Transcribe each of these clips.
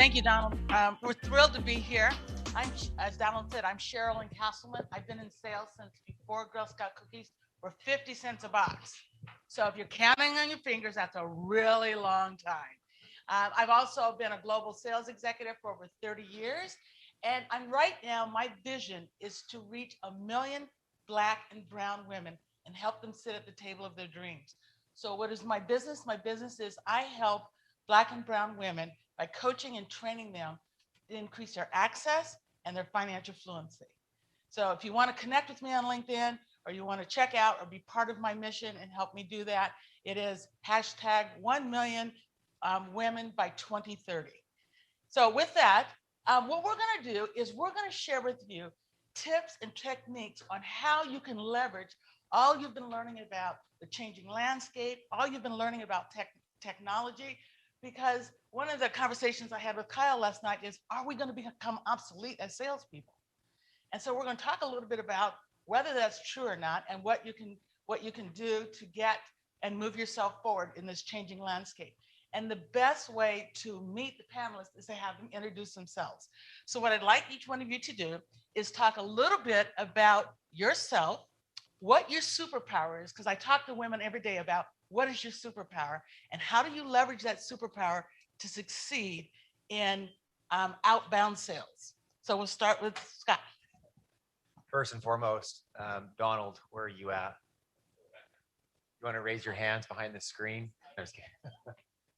Thank you, Donald. We're thrilled to be here. As Donald said, I'm Cherilynn Castleman. I've been in sales since before Girl Scout cookies were 50 cents a box. So if you're counting on your fingers, that's a really long time. I've also been a global sales executive for over 30 years. And right now, my vision is to reach 1 million Black and brown women and help them sit at the table of their dreams. So what is my business? My business is I help Black and brown women by coaching and training them to increase their access and their financial fluency. So if you want to connect with me on LinkedIn, or you want to check out or be part of my mission and help me do that, it is hashtag 1 million women by 2030. So with that, what we're going to do is we're going to share with you tips and techniques on how you can leverage all you've been learning about the changing landscape, all you've been learning about technology, because one of the conversations I had with Kyle last night is, are we going to become obsolete as salespeople? And so we're going to talk a little bit about whether that's true or not, and what you can do to get and move yourself forward in this changing landscape. And the best way to meet the panelists is to have them introduce themselves. So what I'd like each one of you to do is talk a little bit about yourself, what your superpower is, because I talk to women every day about what is your superpower and how do you leverage that superpower to succeed in outbound sales. So we'll start with Scott. First and foremost, Donald, where are you at? You want to raise your hands behind the screen? No, just kidding.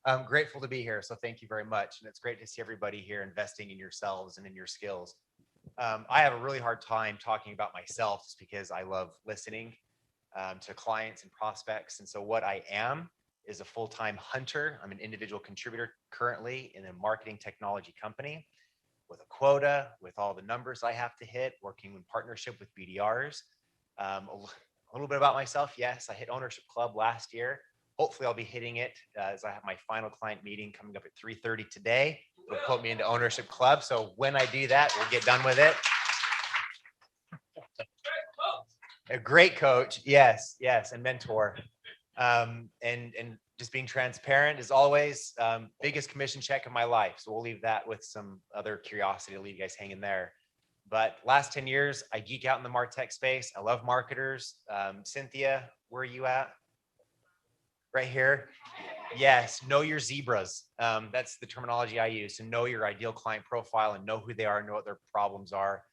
I'm grateful to be here, so thank you very much. And it's great to see everybody here investing in yourselves and in your skills. I have a really hard time talking about myself just because I love listening to clients and prospects. And so what I am is a full-time hunter. I'm an individual contributor currently in a marketing technology company with a quota, with all the numbers I have to hit, working in partnership with BDRs. A little bit about myself. Yes, I hit Ownership Club last year. Hopefully I'll be hitting it as I have my final client meeting coming up at 3:30 today. It'll put me into Ownership Club. So when I do that, we'll get done with it. A great coach. Yes, and mentor. And just being transparent as always, biggest commission check of my life. So we'll leave that with some other curiosity to leave you guys hanging there. But last 10 years, I geek out in the MarTech space. I love marketers. Cynthia, where are you at? Right here. Yes, know your zebras. That's the terminology I use. So know your ideal client profile and know who they are and know what their problems are.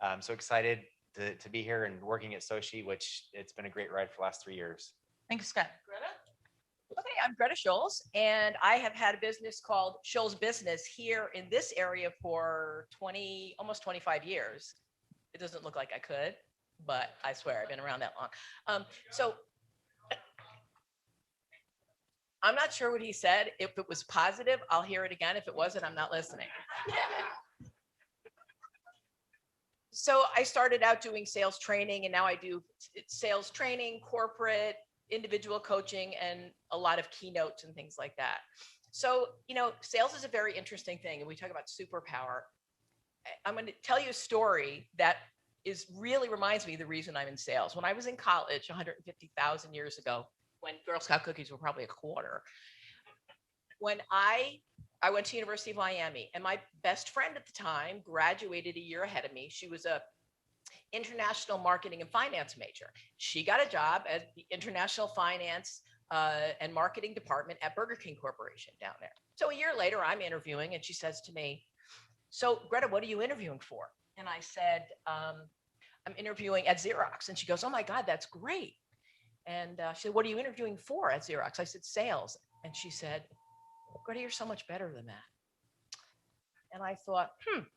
I'm so excited to be here and working at Sochi, which it's been a great ride for the last 3 years. Thanks, Scott. Greta? Okay, I'm Greta Scholes, and I have had a business called Scholes Business here in this area for almost 25 years. It doesn't look like I could, but I swear I've been around that long. So I'm not sure what he said. If it was positive, I'll hear it again. If it wasn't, I'm not listening. So I started out doing sales training, and now I do sales training, corporate, individual coaching, and a lot of keynotes and things like that. So, sales is a very interesting thing. And we talk about superpower. I'm going to tell you a story that really reminds me of the reason I'm in sales. When I was in college 150,000 years ago, when Girl Scout cookies were probably a quarter, when I went to University of Miami, and my best friend at the time graduated a year ahead of me. She was a international marketing and finance major. She got a job at the international finance and marketing department at Burger King Corporation down there. So a year later, I'm interviewing, and she says to me, "So Greta, what are you interviewing for?" And I said, "I'm interviewing at Xerox." And she goes, "Oh my God, that's great." And she said, "What are you interviewing for at Xerox?" I said, "Sales." And she said, "Greta, you're so much better than that." And I thought,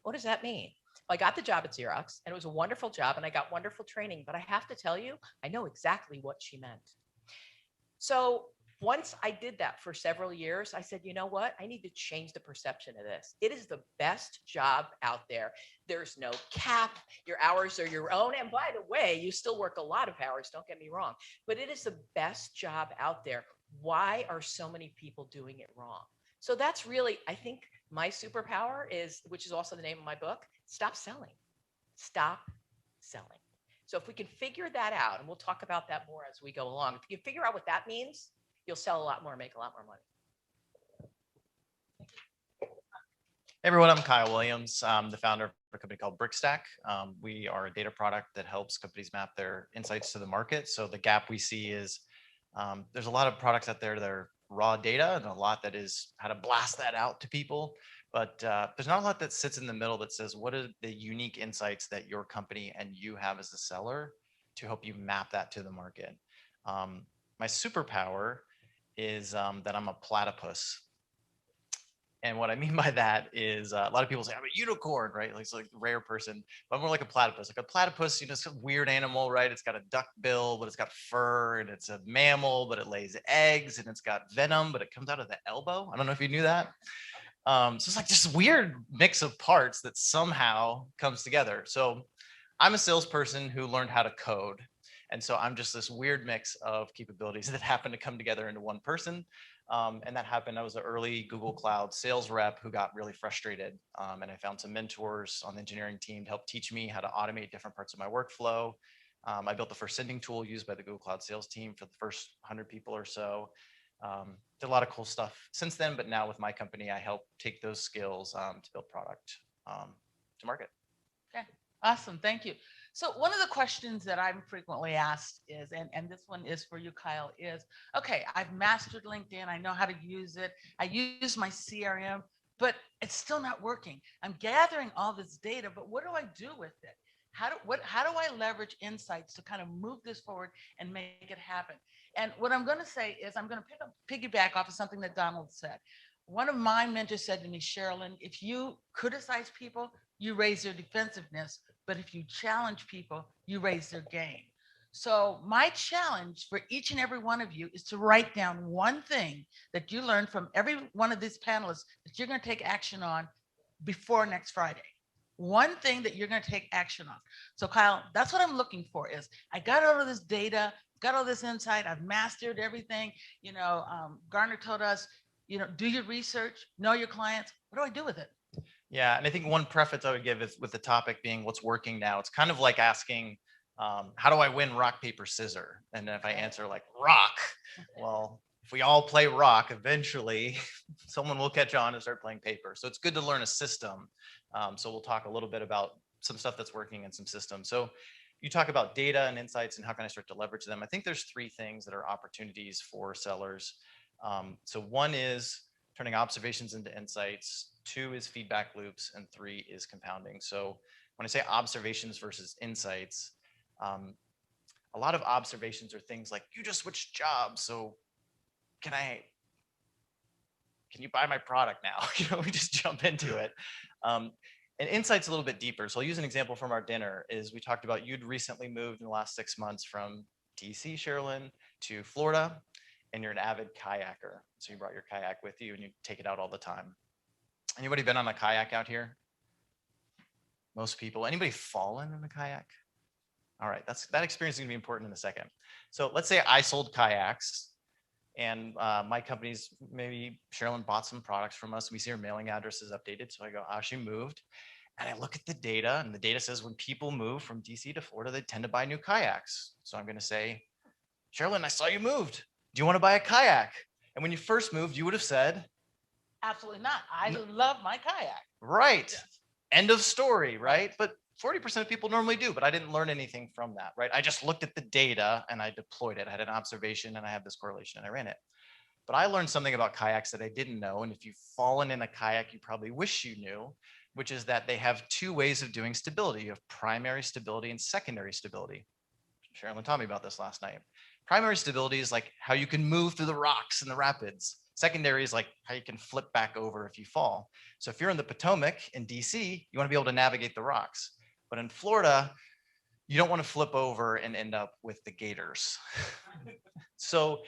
what does that mean? Well, I got the job at Xerox, and it was a wonderful job, and I got wonderful training. But I have to tell you, I know exactly what she meant. So once I did that for several years, I said, you know what? I need to change the perception of this. It is the best job out there. There's no cap. Your hours are your own. And by the way, you still work a lot of hours, don't get me wrong. But it is the best job out there. Why are so many people doing it wrong? So that's really, I think, my superpower is, which is also the name of my book, stop selling. Stop selling. So if we can figure that out, and we'll talk about that more as we go along, if you can figure out what that means, you'll sell a lot more, make a lot more money. Hey everyone, I'm Kyle Williams. I'm the founder of a company called Brickstack. We are a data product that helps companies map their insights to the market. So the gap we see is there's a lot of products out there that are raw data and a lot that is how to blast that out to people. But there's not a lot that sits in the middle that says what are the unique insights that your company and you have as a seller to help you map that to the market. My superpower is that I'm a platypus. And what I mean by that is a lot of people say I'm a unicorn, right? Like it's like a rare person, but I'm more like a platypus. Like a platypus, it's a weird animal, right? It's got a duck bill, but it's got fur, and it's a mammal, but it lays eggs, and it's got venom, but it comes out of the elbow. I don't know if you knew that. So it's like this weird mix of parts that somehow comes together. So I'm a salesperson who learned how to code. And so I'm just this weird mix of capabilities that happen to come together into one person. And that happened. I was an early Google Cloud sales rep who got really frustrated. And I found some mentors on the engineering team to help teach me how to automate different parts of my workflow. I built the first sending tool used by the Google Cloud sales team for the first 100 people or so. Did a lot of cool stuff since then, but now with my company, I help take those skills to build product to market. Okay, awesome, thank you. So one of the questions that I'm frequently asked is, and this one is for you, Kyle, is, okay, I've mastered LinkedIn. I know how to use it. I use my CRM, but it's still not working. I'm gathering all this data, but what do I do with it? How do I leverage insights to kind of move this forward and make it happen? And what I'm going to say is I'm going to piggyback off of something that Donald said. One of my mentors said to me, Cherilynn, if you criticize people, you raise their defensiveness. But if you challenge people, you raise their game. So my challenge for each and every one of you is to write down one thing that you learned from every one of these panelists that you're going to take action on before next Friday. One thing that you're going to take action on. So Kyle, that's what I'm looking for is I got all of this data, got all this insight. I've mastered everything. Garner told us, do your research, know your clients. What do I do with it? Yeah, and I think one preface I would give is with the topic being what's working now. It's kind of like asking, how do I win rock, paper, scissors? And if I answer like rock, well, if we all play rock, eventually someone will catch on and start playing paper. So it's good to learn a system. So we'll talk a little bit about some stuff that's working and some systems. So you talk about data and insights and how can I start to leverage them? I think there's three things that are opportunities for sellers. So one is turning observations into insights. 2 is feedback loops, and 3 is compounding. So when I say observations versus insights, a lot of observations are things like you just switched jobs, so can you buy my product now? We just jump into it. And insight's a little bit deeper. So I'll use an example from our dinner is we talked about you'd recently moved in the last 6 months from DC, Cherilynn, to Florida, and you're an avid kayaker. So you brought your kayak with you and you take it out all the time. Anybody been on a kayak out here? Most people. Anybody fallen in a kayak? All right, that experience is gonna be important in a second. So let's say I sold kayaks and my company's, maybe Cherilynn bought some products from us. We see her mailing address is updated. So I go, she moved. And I look at the data and the data says when people move from DC to Florida, they tend to buy new kayaks. So I'm gonna say, Cherilynn, I saw you moved. Do you wanna buy a kayak? And when you first moved, you would have said, absolutely not. I love my kayak. Right. Yes. End of story, right? But 40% of people normally do, but I didn't learn anything from that, right? I just looked at the data and I deployed it. I had an observation and I have this correlation and I ran it. But I learned something about kayaks that I didn't know. And if you've fallen in a kayak, you probably wish you knew, which is that they have 2 ways of doing stability. You have primary stability and secondary stability. Cherilynn taught me about this last night. Primary stability is like how you can move through the rocks and the rapids. Secondary is like how you can flip back over if you fall. So if you're in the Potomac in DC, you want to be able to navigate the rocks. But in Florida, you don't want to flip over and end up with the gators. So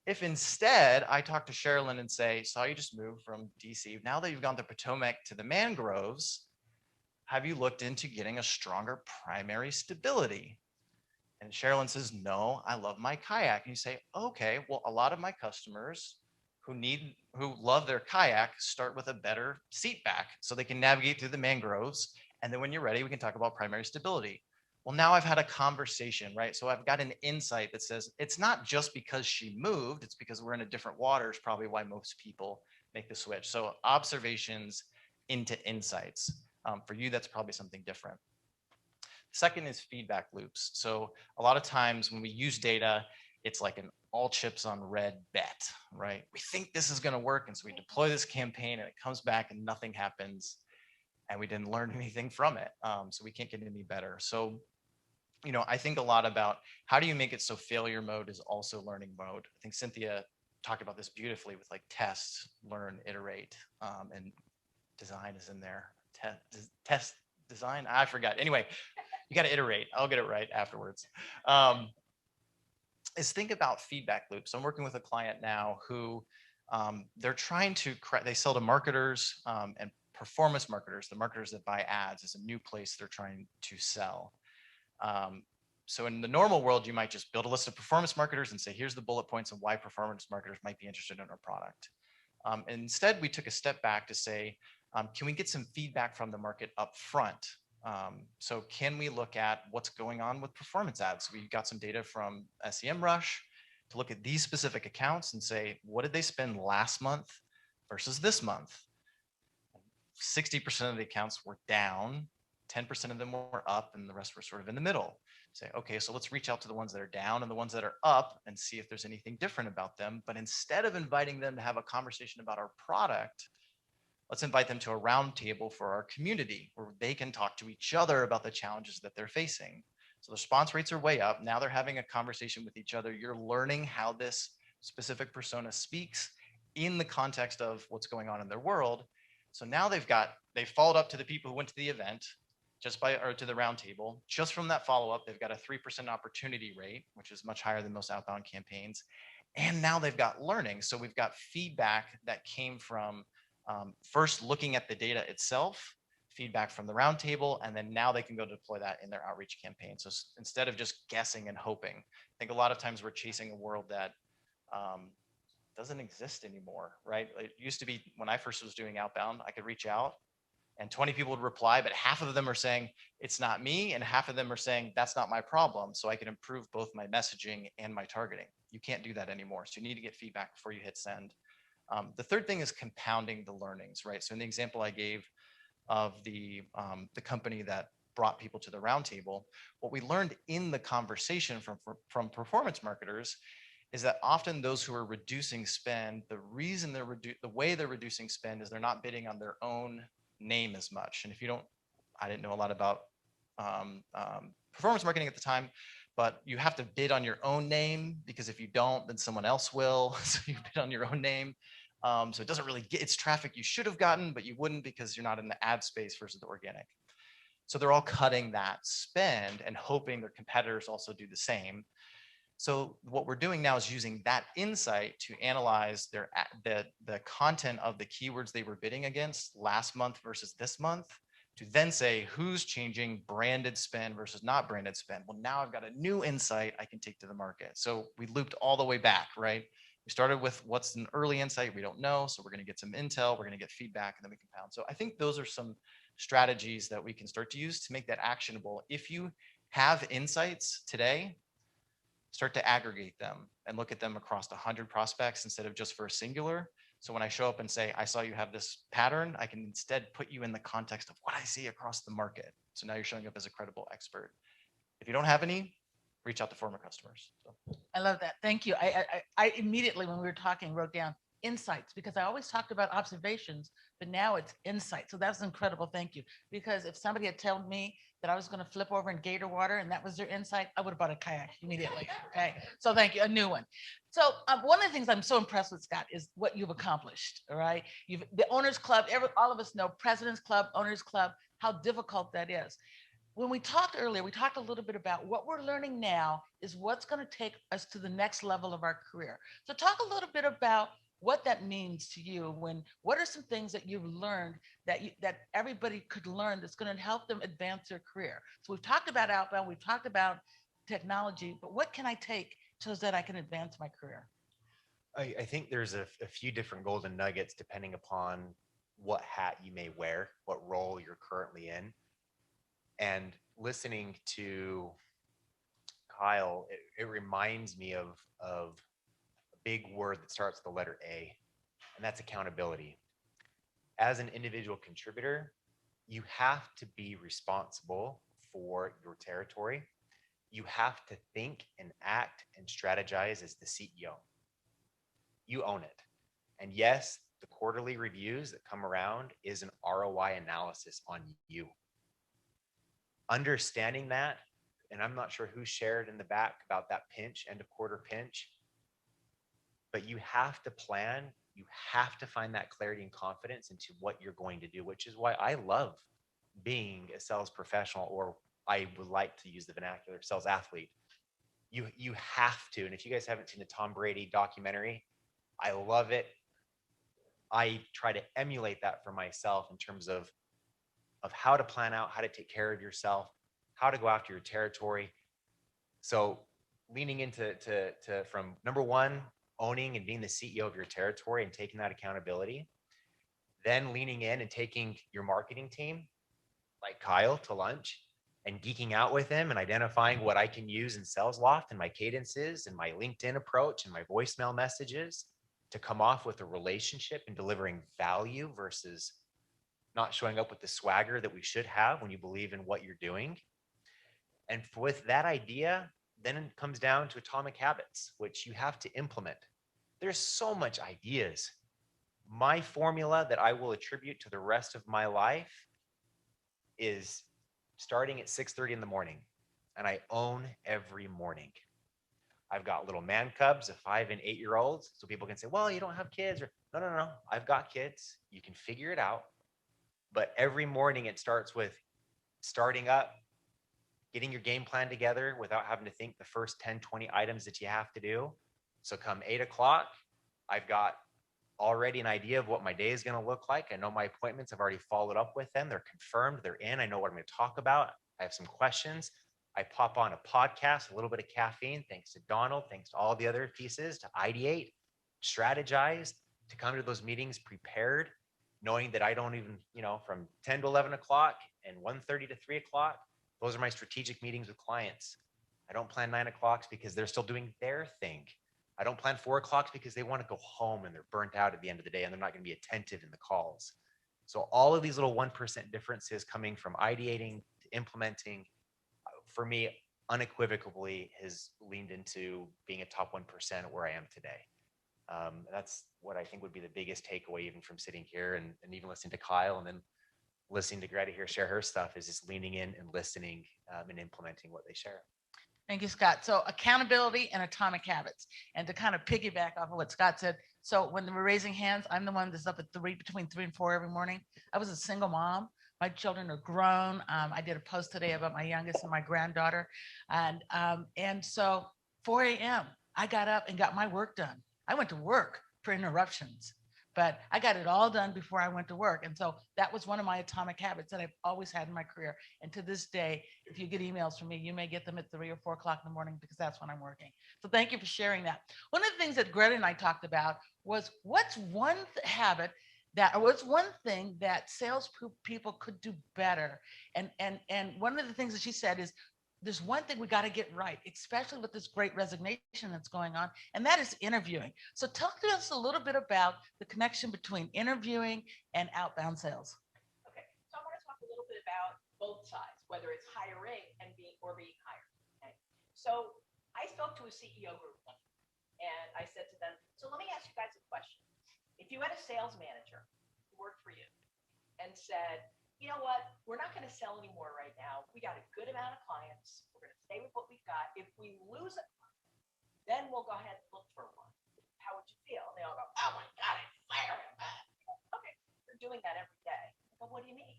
if instead I talk to Cherilynn and say, saw you just moved from DC, now that you've gone the Potomac to the mangroves, have you looked into getting a stronger primary stability? And Cherilynn says, no, I love my kayak. And you say, okay, well, a lot of my customers who love their kayak start with a better seat back so they can navigate through the mangroves. And then when you're ready, we can talk about primary stability. Well, now I've had a conversation, right? So I've got an insight that says it's not just because she moved, it's because we're in a different water is probably why most people make the switch. So observations into insights. For you, that's probably something different. Second is feedback loops. So a lot of times when we use data, it's like an all chips on red bet, right? We think this is going to work. And so we deploy this campaign and it comes back and nothing happens and we didn't learn anything from it. So we can't get any better. So, I think a lot about how do you make it so failure mode is also learning mode. I think Cynthia talked about this beautifully with like test, learn, iterate, and design is in there. Test, design, I forgot. Anyway, you got to iterate. I'll get it right afterwards. Is think about feedback loops. I'm working with a client now who they're trying to, they sell to marketers and performance marketers, the marketers that buy ads is a new place they're trying to sell. So in the normal world, you might just build a list of performance marketers and say, here's the bullet points of why performance marketers might be interested in our product. Instead, we took a step back to say, can we get some feedback from the market up front? So can we look at what's going on with performance ads? We got some data from SEMrush to look at these specific accounts and say, what did they spend last month versus this month? 60% of the accounts were down, 10% of them were up, and the rest were sort of in the middle. Say, okay, so let's reach out to the ones that are down and the ones that are up and see if there's anything different about them. But instead of inviting them to have a conversation about our product, let's invite them to a round table for our community where they can talk to each other about the challenges that they're facing. So the response rates are way up. Now they're having a conversation with each other. You're learning how this specific persona speaks in the context of what's going on in their world. So now they've followed up to the people who went to the event or to the round table. Just from that follow-up, they've got a 3% opportunity rate, which is much higher than most outbound campaigns. And now they've got learning. So we've got feedback that came from first looking at the data itself, feedback from the roundtable, and then now they can go deploy that in their outreach campaign. So instead of just guessing and hoping, I think a lot of times we're chasing a world that doesn't exist anymore, right? It used to be when I first was doing outbound, I could reach out and 20 people would reply, but half of them are saying, it's not me, and half of them are saying, that's not my problem, so I can improve both my messaging and my targeting. You can't do that anymore, so you need to get feedback before you hit send. The third thing is compounding the learnings, right? So in the example I gave of the company that brought people to the roundtable, what we learned in the conversation from performance marketers is that often those who are reducing spend, the way they're reducing spend is they're not bidding on their own name as much. And if you don't, I didn't know a lot about performance marketing at the time, but you have to bid on your own name because if you don't, then someone else will. So you bid on your own name. So it doesn't really it's traffic you should have gotten, but you wouldn't because you're not in the ad space versus the organic. So they're all cutting that spend and hoping their competitors also do the same. So what we're doing now is using that insight to analyze the content of the keywords they were bidding against last month versus this month, to then say who's changing branded spend versus not branded spend. Well, now I've got a new insight I can take to the market. So we looped all the way back, right? We started with what's an early insight we don't know. So we're going to get some intel, we're going to get feedback, and then we compound. So I think those are some strategies that we can start to use to make that actionable. If you have insights today, start to aggregate them and look at them across 100 prospects instead of just for a singular. So when I show up and say, I saw you have this pattern, I can instead put you in the context of what I see across the market. So now you're showing up as a credible expert. If you don't have any, reach out to former customers. So. I love that. Thank you. I immediately, when we were talking, wrote down insights because I always talked about observations, but now it's insight. So that's incredible. Thank you. Because if somebody had told me that I was going to flip over in gator water and that was their insight, I would have bought a kayak immediately. Okay. So thank you. A new one. So one of the things I'm so impressed with, Scott, is what you've accomplished. All right. The Owners Club, all of us know President's Club, Owners Club, how difficult that is. When we talked earlier, we talked a little bit about what we're learning now is what's going to take us to the next level of our career. So talk a little bit about what that means to you. What are some things that you've learned that everybody could learn that's going to help them advance their career? So we've talked about outbound, we've talked about technology, but what can I take so that I can advance my career? I think there's a few different golden nuggets depending upon what hat you may wear, what role you're currently in. And listening to Kyle, it reminds me of a big word that starts with the letter A, and that's accountability. as an individual contributor, you have to be responsible for your territory. You have to think and act and strategize as the CEO. You own it. And yes, the quarterly reviews that come around is an ROI analysis on you. Understanding that, and I'm not sure who shared in the back about that pinch, end of quarter pinch, but you have to plan, you have to find that clarity and confidence into what you're going to do, which is why I love being a sales professional, or I would like to use the vernacular, sales athlete. You have to, and if you guys haven't seen the Tom Brady documentary, I love it. I try to emulate that for myself in terms of how to plan out, how to take care of yourself, how to go after your territory. So leaning into from number one, owning and being the CEO of your territory and taking that accountability, then leaning in and taking your marketing team, like Kyle, to lunch and geeking out with him and identifying what I can use in Sales Loft and my cadences and my LinkedIn approach and my voicemail messages to come off with a relationship and delivering value versus not showing up with the swagger that we should have when you believe in what you're doing. And with that idea, then it comes down to atomic habits, which you have to implement. There's so much ideas. My formula that I will attribute to the rest of my life is starting at 6:30 in the morning, and I own every morning. I've got little man cubs of 5 and 8 year olds. So people can say, well, you don't have kids, or no. I've got kids. You can figure it out. But every morning it starts with starting up, getting your game plan together without having to think the first 10, 20 items that you have to do. So come 8 o'clock, I've got already an idea of what my day is going to look like. I know my appointments. I've already followed up with them. They're confirmed. They're in. I know what I'm going to talk about. I have some questions. I pop on a podcast, a little bit of caffeine, thanks to Donald, thanks to all the other pieces, to ideate, strategize, to come to those meetings prepared, knowing that I don't even, from 10 to 11 o'clock and 1:30 to 3 o'clock, those are my strategic meetings with clients. I don't plan 9 o'clocks because they're still doing their thing. I don't plan 4 o'clocks because they want to go home and they're burnt out at the end of the day and they're not going to be attentive in the calls. So all of these little 1% differences coming from ideating to implementing, for me, unequivocally has leaned into being a top 1% where I am today. That's what I think would be the biggest takeaway, even from sitting here and even listening to Kyle and then listening to Greta here share her stuff, is just leaning in and listening and implementing what they share. Thank you, Scott. So accountability and atomic habits. And to kind of piggyback off of what Scott said, so when we're raising hands, I'm the one that's up at between 3 and 4 every morning. I was a single mom. My children are grown. I did a post today about my youngest and my granddaughter. And so 4 a.m., I got up and got my work done. I went to work for interruptions, but I got it all done before I went to work. And so that was one of my atomic habits that I've always had in my career. And to this day, if you get emails from me, you may get them at 3 or 4 o'clock in the morning because that's when I'm working. So thank you for sharing that. One of the things that Greta and I talked about was what's one habit that, or what's one thing that sales people could do better. And one of the things that she said is, there's one thing we got to get right, especially with this great resignation that's going on, and that is interviewing. So talk to us a little bit about the connection between interviewing and outbound sales. Okay, so I want to talk a little bit about both sides, whether it's hiring and being hired. Okay, so I spoke to a CEO group and I said to them, so let me ask you guys a question. If you had a sales manager who worked for you and said, you know what, we're not going to sell anymore right now. We got a good amount of clients. We're going to stay with what we've got. If we lose a client, then we'll go ahead and look for one. How would you feel? And they all go, oh my God, I fire him. Okay, you're doing that every day. But what do you mean?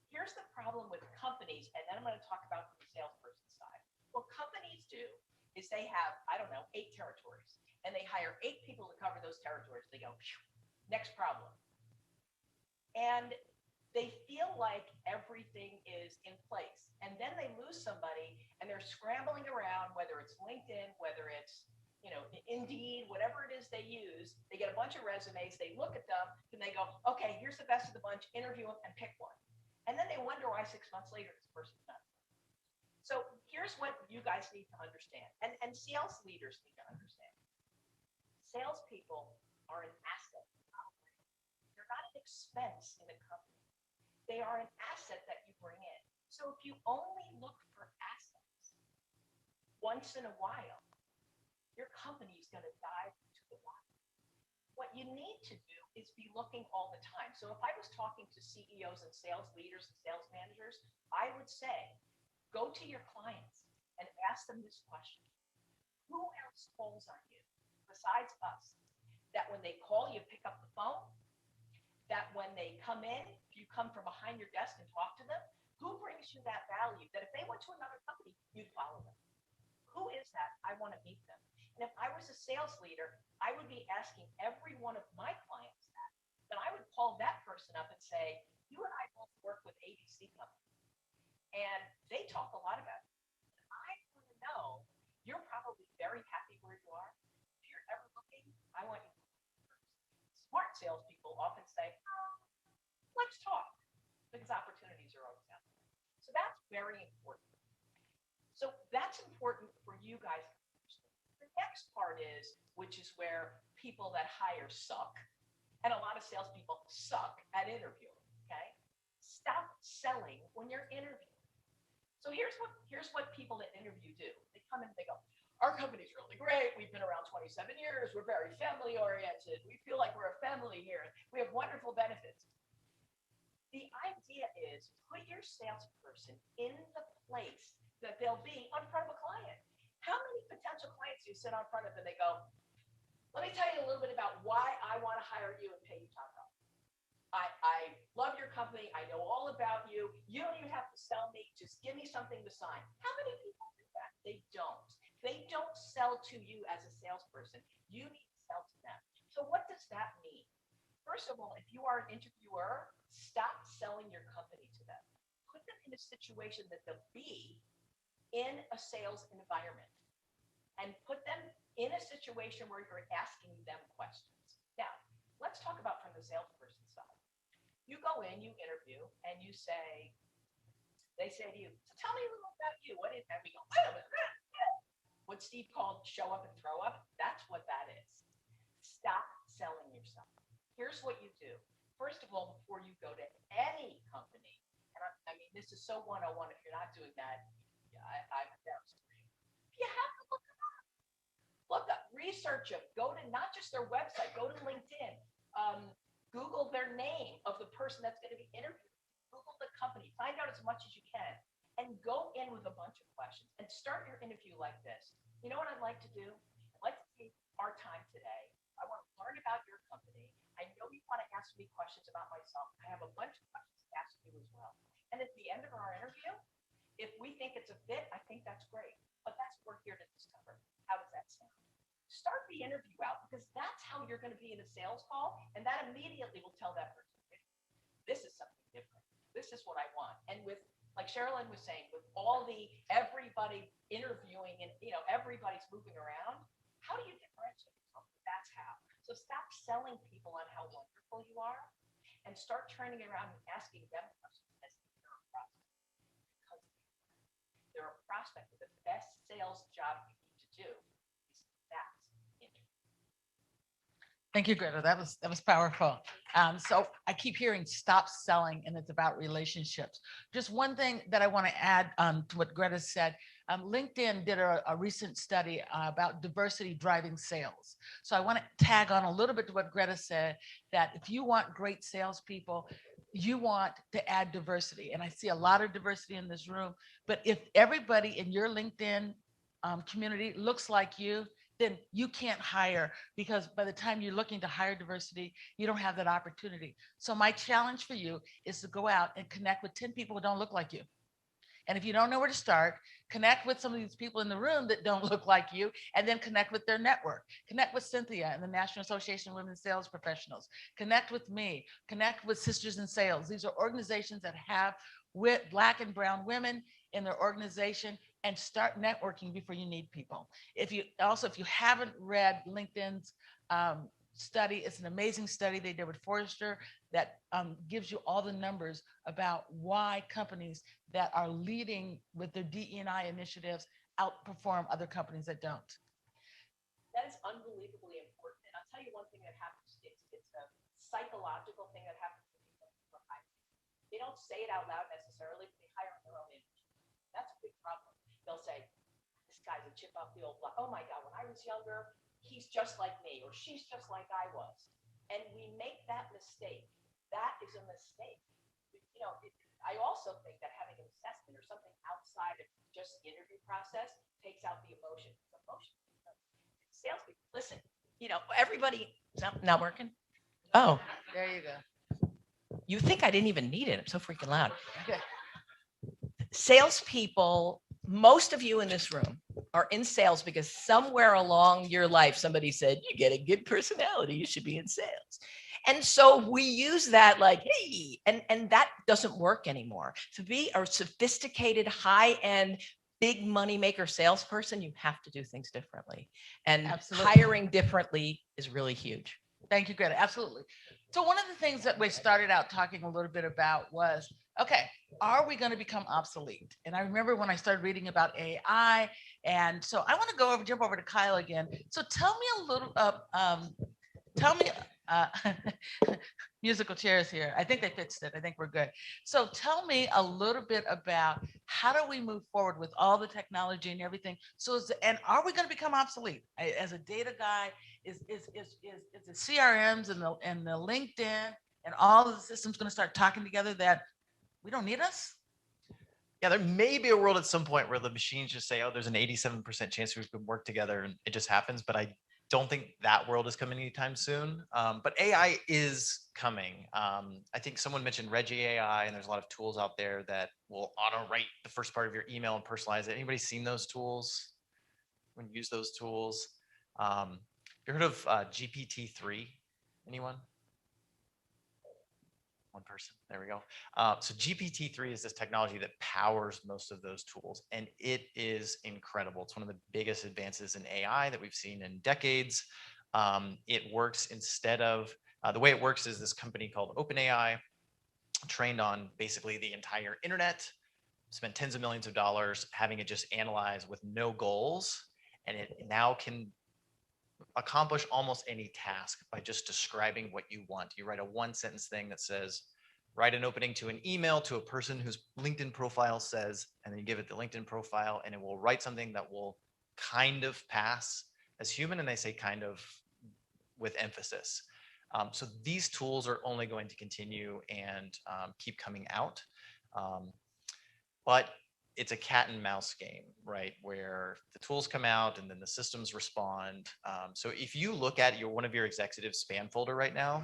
Here's the problem with companies, and then I'm going to talk about from the salesperson side. What companies do is they have, 8 territories, and they hire 8 people to cover those territories. They go, next problem. And they feel like everything is in place. And then they lose somebody and they're scrambling around, whether it's LinkedIn, whether it's, Indeed, whatever it is they use. They get a bunch of resumes, they look at them, and they go, okay, here's the best of the bunch, interview them and pick one. And then they wonder why 6 months later this person's not. So here's what you guys need to understand, and sales leaders need to understand. Salespeople are an asset. They're not an expense in a company. They are an asset that you bring in. So if you only look for assets once in a while, your company is going to dive to the bottom. What you need to do is be looking all the time. So if I was talking to CEOs and sales leaders and sales managers, I would say, go to your clients and ask them this question. Who else calls on you besides us? That when they call, you pick up the phone? That when they come in, you come from behind your desk and talk to them? Who brings you that value? That if they went to another company, you'd follow them. Who is that? I want to meet them. And if I was a sales leader, I would be asking every one of my clients that. Then I would call that person up and say, you and I both work with ABC company. And they talk a lot about it. I want to know, you're probably very happy where you are. If you're ever looking, I want you to look first. Smart salespeople often say, let's talk, because opportunities are always out there. So that's very important. So that's important for you guys. The next part is, which is where people that hire suck, and a lot of salespeople suck at interviewing, okay? Stop selling when you're interviewing. So here's what people that interview do. They come in and they go, our company's really great. We've been around 27 years. We're very family oriented. We feel like we're a family here. We have wonderful benefits. The idea is put your salesperson in the place that they'll be in front of a client. How many potential clients do you sit in front of and they go, let me tell you a little bit about why I want to hire you and pay you top dollar. I love your company. I know all about you. You don't even have to sell me. Just give me something to sign. How many people do that? They don't. They don't sell to you as a salesperson. You need to sell to them. So what does that mean? First of all, if you are an interviewer, stop selling your company to them. Put them in a situation that they'll be in a sales environment and put them in a situation where you're asking them questions. Now, let's talk about from the salesperson side. You go in, you interview, and you say, they say to you, so tell me a little about you. What is that? We go, wait a minute. What Steve called show up and throw up, that's what that is. Stop selling yourself. Here's what you do. First of all, before you go to any company, and I mean, this is so 101. If you're not doing that, I'm embarrassed for you. You have to look them up. Look up, research them. Go to not just their website, go to LinkedIn. Google their name of the person that's going to be interviewed. Google the company. Find out as much as you can. And go in with a bunch of questions. And start your interview like this. You know what I'd like to do? I'd like to take our time today. I want to learn about your company. I know you want to ask me questions about myself. I have a bunch of questions to ask you as well. And at the end of our interview, if we think it's a fit, I think that's great. But that's what we're here to discover. How does that sound? Start the interview out because that's how you're going to be in a sales call. And that immediately will tell that person, this is something different. This is what I want. And with, like Cherilynn was saying, with all the everybody interviewing and, everybody's moving around, how do you differentiate yourself? That's how. So stop selling people on how wonderful you are and start turning around and asking them questions as if they're a prospect. Because they're a prospect. The best sales job you need to do is that. Thank you, Greta. That was powerful. So I keep hearing stop selling, and it's about relationships. Just one thing that I want to add to what Greta said. LinkedIn did a recent study about diversity driving sales. So I want to tag on a little bit to what Greta said, that if you want great salespeople, you want to add diversity. And I see a lot of diversity in this room, but if everybody in your LinkedIn community looks like you, then you can't hire, because by the time you're looking to hire diversity, you don't have that opportunity. So my challenge for you is to go out and connect with 10 people who don't look like you. And if you don't know where to start, connect with some of these people in the room that don't look like you, and then connect with their network. Connect with Cynthia and the National Association of Women Sales Professionals. Connect with me, connect with Sisters in Sales. These are organizations that have with Black and brown women in their organization, and start networking before you need people. If you haven't read LinkedIn's study, it's an amazing study they did with Forrester that gives you all the numbers about why companies that are leading with their DE&I initiatives outperform other companies that don't. That is unbelievably important. And I'll tell you one thing that happens. It's a psychological thing that happens to people who are hiring. They don't say it out loud necessarily, but they hire on their own image. That's a big problem. They'll say, this guy's a chip off the old block. Oh my God, when I was younger, he's just like me, or she's just like I was. And we make that mistake. That is a mistake. You know, I also think that having an assessment or something outside of just the interview process takes out the emotion. Emotion. Salespeople, listen, you know, everybody, is that not working? Oh, There you go. you think I didn't even need it. I'm so freaking loud. Okay. Salespeople, most of you in this room are in sales because somewhere along your life, somebody said, you get a good personality, you should be in sales. And so we use that like, hey, and that doesn't work anymore. To be a sophisticated, high-end, big money maker salesperson, you have to do things differently. And Absolutely. hiring differently is really huge. Thank you, Greta. Absolutely. So one of the things that we started out talking a little bit about was, okay, are we going to become obsolete? And I remember when I started reading about AI, and so I want to jump over to Kyle again. So tell me a little, musical chairs here. I think they fixed it. I think we're good. So tell me a little bit about how do we move forward with all the technology and everything. So, and are we going to become obsolete? As a data guy, is the CRMs and the LinkedIn and all of the systems going to start talking together that we don't need us? Yeah, there may be a world at some point where the machines just say, oh, there's an 87% chance we can work together and it just happens. But I don't think that world is coming anytime soon. But AI is coming. I think someone mentioned Reggie AI, and there's a lot of tools out there that will auto write the first part of your email and personalize it. Anybody seen those tools? When use those tools? You heard of GPT-3? Anyone? One person. There we go. So GPT-3 is this technology that powers most of those tools, and it is incredible. It's one of the biggest advances in AI that we've seen in decades. It works instead of the way it works is this company called OpenAI, trained on basically the entire internet, spent tens of millions of dollars having it just analyze with no goals, and it now can accomplish almost any task by just describing what you want. You write a one sentence thing that says, write an opening to an email to a person whose LinkedIn profile says, and then you give it the LinkedIn profile, and it will write something that will kind of pass as human, and they say kind of with emphasis. So these tools are only going to continue and keep coming out. But it's a cat and mouse game, right? Where the tools come out and then the systems respond. So if you look at one of your executive spam folder right now,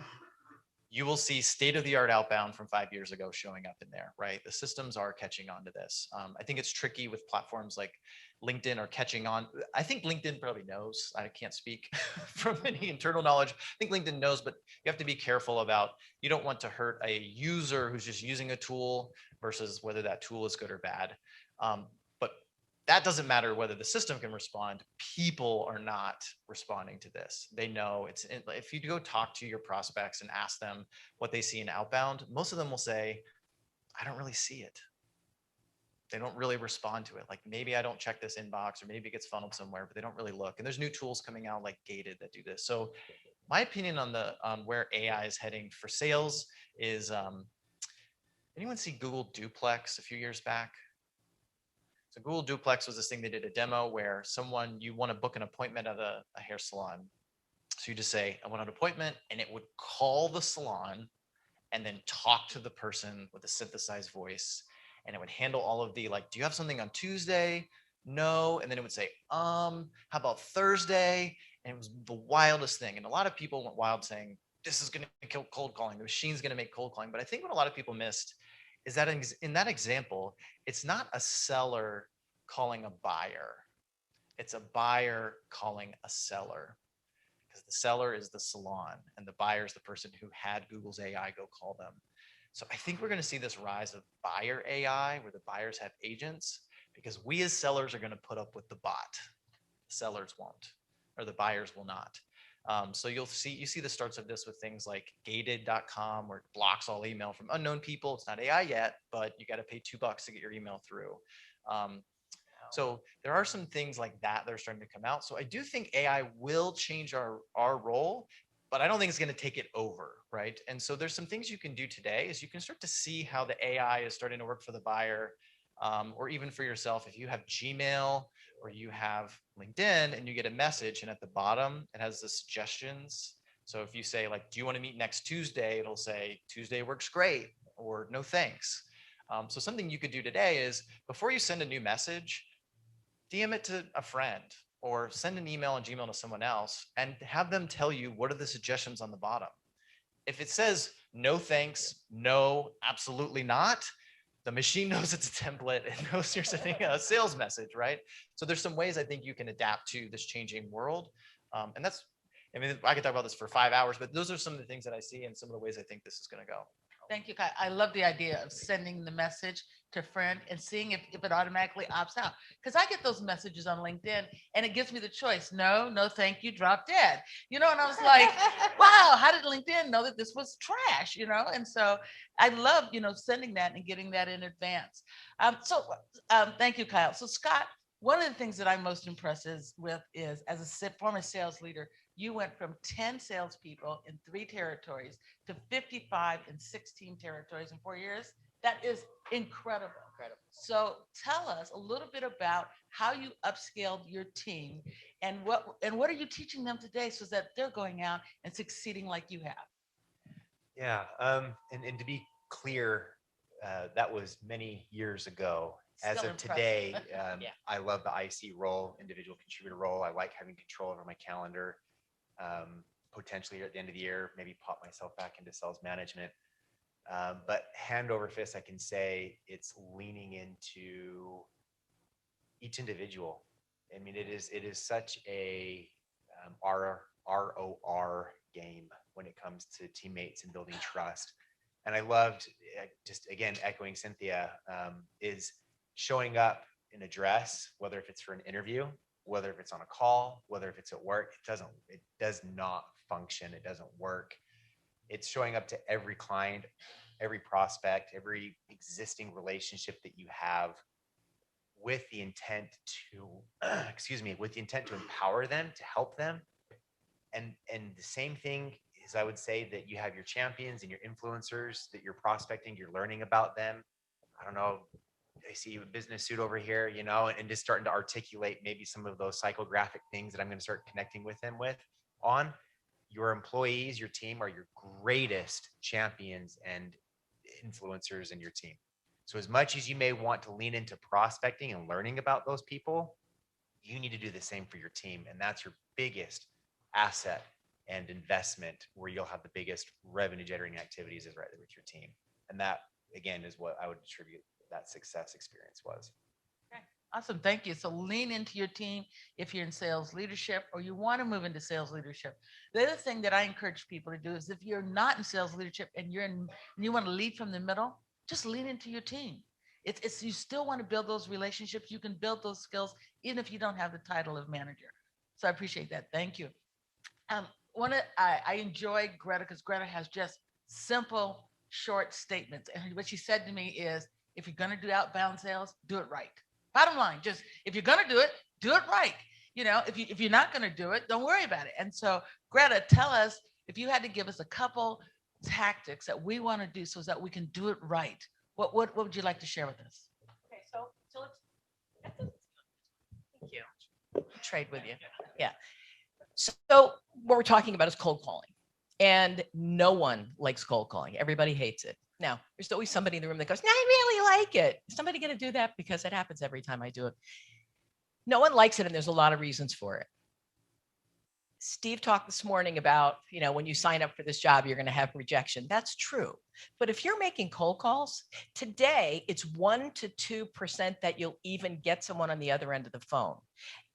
you will see state-of-the-art outbound from 5 years ago showing up in there, right? The systems are catching on to this. I think it's tricky with platforms like LinkedIn are catching on. I think LinkedIn probably knows. I can't speak from any internal knowledge. I think LinkedIn knows, but you have to be careful about, you don't want to hurt a user who's just using a tool versus whether that tool is good or bad. But that doesn't matter whether the system can respond. People are not responding to this. They know it's, if you go talk to your prospects and ask them what they see in outbound, most of them will say, I don't really see it. They don't really respond to it. Like, maybe I don't check this inbox, or maybe it gets funneled somewhere, but they don't really look. And there's new tools coming out like Gated that do this. So my opinion on where AI is heading for sales is, anyone see Google Duplex a few years back? So Google Duplex was this thing, they did a demo where you want to book an appointment at a hair salon. So you just say, I want an appointment, and it would call the salon and then talk to the person with a synthesized voice. And it would handle all of the, like, do you have something on Tuesday? No. And then it would say, how about Thursday? And it was the wildest thing. And a lot of people went wild saying, this is going to kill cold calling. The machine's going to make cold calling. But I think what a lot of people missed is that in that example, it's not a seller calling a buyer. It's a buyer calling a seller, because the seller is the salon and the buyer is the person who had Google's AI go call them. So I think we're going to see this rise of buyer AI, where the buyers have agents, because we as sellers are going to put up with the bot. The sellers won't, or the buyers will not. So you see the starts of this with things like gated.com, where it blocks all email from unknown people. It's not AI yet, but you got to pay $2 to get your email through. So there are some things like that that are starting to come out. So I do think AI will change our role, but I don't think it's going to take it over, right? And so there's some things you can do today is you can start to see how the AI is starting to work for the buyer, or even for yourself. If you have Gmail or you have LinkedIn and you get a message and at the bottom, it has the suggestions. So if you say like, do you want to meet next Tuesday? It'll say Tuesday works great or no thanks. So something you could do today is before you send a new message, DM it to a friend or send an email and Gmail to someone else and have them tell you what are the suggestions on the bottom. If it says no thanks, no, absolutely not, the machine knows it's a template and knows you're sending a sales message, right? So there's some ways I think you can adapt to this changing world. And that's, I mean, I could talk about this for 5 hours, but those are some of the things that I see and some of the ways I think this is going to go. Thank you, Kai. I love the idea of sending the message to a friend and seeing if it automatically opts out. Because I get those messages on LinkedIn and it gives me the choice. No, no, thank you, drop dead. And I was like, wow, how did LinkedIn know that this was trash? And so I love, sending that and getting that in advance. Thank you, Kyle. So Scott, one of the things that I'm most impressed with is as a former sales leader, you went from 10 salespeople in 3 territories to 55 in 16 territories in 4 years. That is incredible. So tell us a little bit about how you upscaled your team and what are you teaching them today so that they're going out and succeeding like you have? Yeah. And to be clear, that was many years ago. As Still of impressive. today, Yeah. I love the IC role, individual contributor role. I like having control over my calendar. Potentially at the end of the year, maybe pop myself back into sales management. But hand over fist, I can say it's leaning into each individual. I mean, it is such a ROR game when it comes to teammates and building trust. And I loved, just again, echoing Cynthia, is showing up in a dress, whether if it's for an interview, whether if it's on a call, whether if it's at work, it does not function. It doesn't work. It's showing up to every client, every prospect, every existing relationship that you have with the intent to, with the intent to empower them, to help them. And the same thing is, I would say that you have your champions and your influencers that you're prospecting, you're learning about them. I don't know, I see a business suit over here, and just starting to articulate maybe some of those psychographic things that I'm going to start connecting with them on. Your employees, your team are your greatest champions and influencers in your team. So as much as you may want to lean into prospecting and learning about those people, you need to do the same for your team. And that's your biggest asset and investment, where you'll have the biggest revenue generating activities is right there with your team. And that, again, is what I would attribute that success experience was. Okay, awesome. Thank you. So lean into your team if you're in sales leadership or you want to move into sales leadership. The other thing that I encourage people to do is if you're not in sales leadership and you want to lead from the middle, just lean into your team. It's you still want to build those relationships. You can build those skills even if you don't have the title of manager. So I appreciate that. Thank you. I enjoy Greta because Greta has just simple, short statements. And what she said to me is, if you're going to do outbound sales, do it right. Bottom line, just if you're going to do it right. If you're not going to do it, don't worry about it. And so, Greta, tell us, if you had to give us a couple tactics that we want to do so that we can do it right, what would you like to share with us? Okay, so let's thank you. Trade with you. Yeah. So what we're talking about is cold calling. And no one likes cold calling. Everybody hates it. Now, there's always somebody in the room that goes, no, I really like it. Is somebody going to do that? Because it happens every time I do it. No one likes it, and there's a lot of reasons for it. Steve talked this morning about, when you sign up for this job, you're going to have rejection. That's true. But if you're making cold calls, today it's 1 to 2% that you'll even get someone on the other end of the phone.